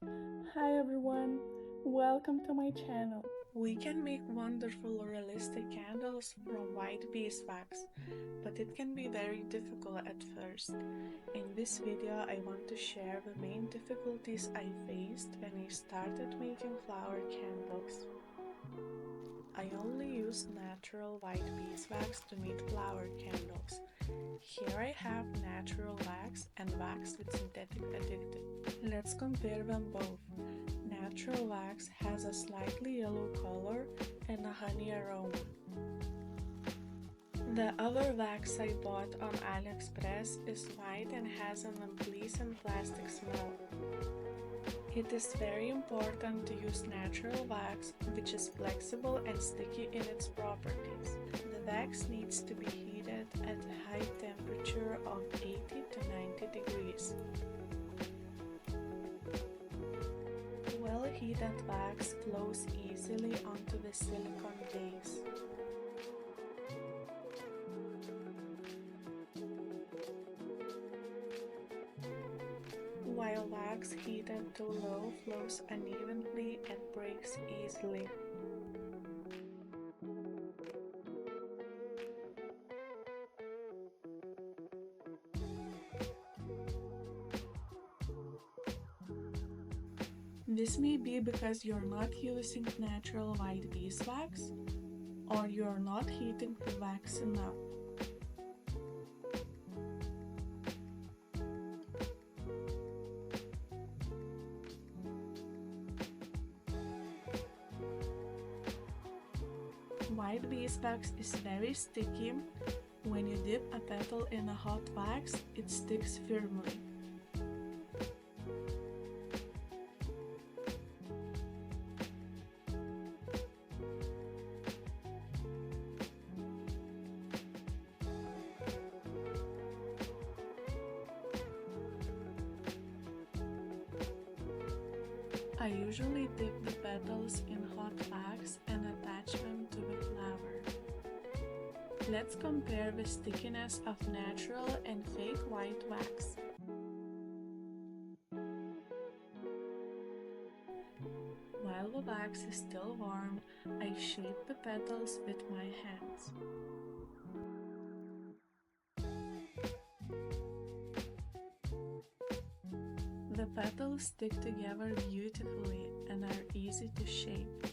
Hi everyone, welcome to my channel. We can make wonderful realistic candles from white beeswax, but it can be very difficult at first. In this video I want to share the main difficulties I faced when I started making flower candles. I only use natural white beeswax to make flower candles. Here I have natural wax and wax with synthetic additive. Let's compare them both. Natural wax has a slightly yellow color and a honey aroma. The other wax I bought on AliExpress is white and has an unpleasant plastic smell. It is very important to use natural wax, which is flexible and sticky in its properties. The wax needs to be heated at a high temperature of 80 to 90 degrees. Well-heated wax flows easily onto the silicone base. While wax heated too low flows unevenly and breaks easily. This may be because you're not using natural white beeswax, or you're not heating the wax enough. White beeswax is very sticky. When you dip a petal in a hot wax, it sticks firmly. I usually dip the petals in hot wax and attach them to the flower. Let's compare the stickiness of natural and fake white wax. While the wax is still warm, I shape the petals with my hands. The petals stick together beautifully and are easy to shape.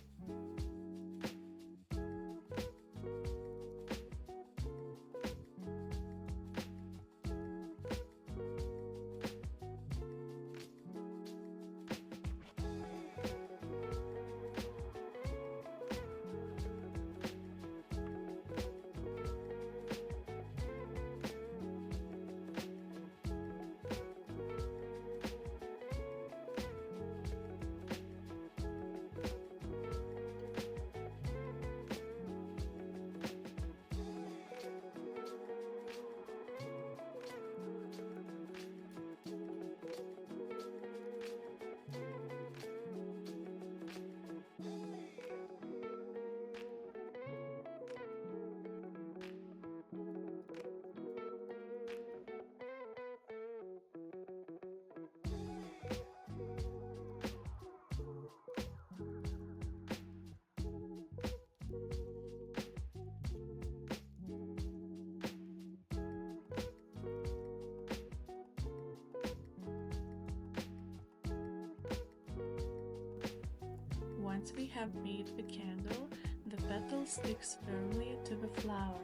Once we have made the candle, the petal sticks firmly to the flower.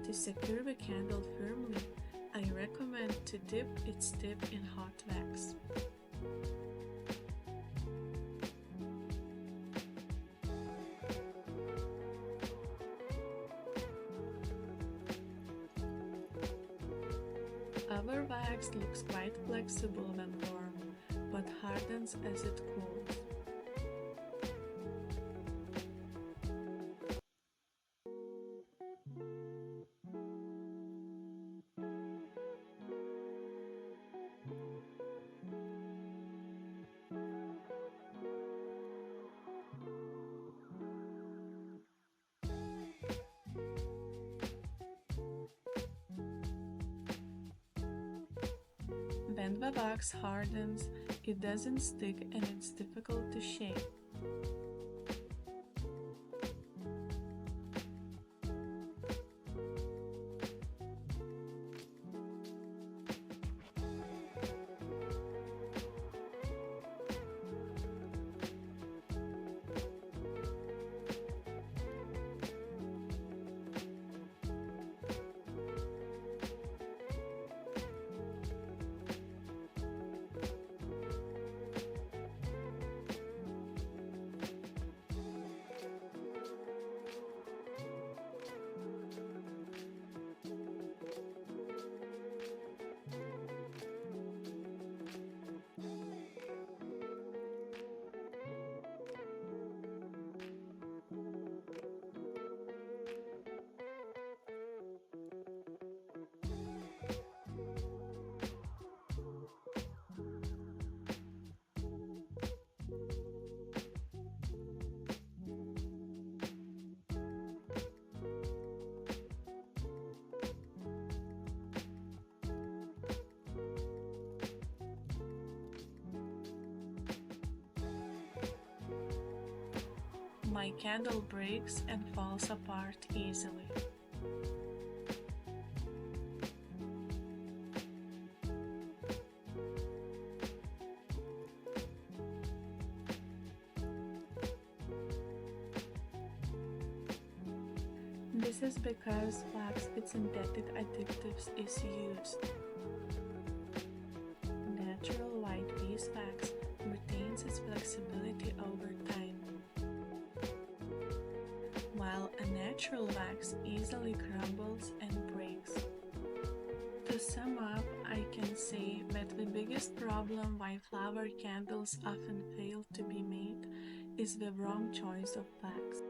To secure the candle firmly, I recommend to dip its tip in hot wax. Other wax looks quite flexible when warm, but hardens as it cools. When the wax hardens, it doesn't stick and it's difficult to shape. My candle breaks and falls apart easily. This is because wax with synthetic additives is used. Natural white beeswax retains its flexibility over time, while a natural wax easily crumbles and breaks. To sum up, I can say that the biggest problem why flower candles often fail to be made is the wrong choice of wax.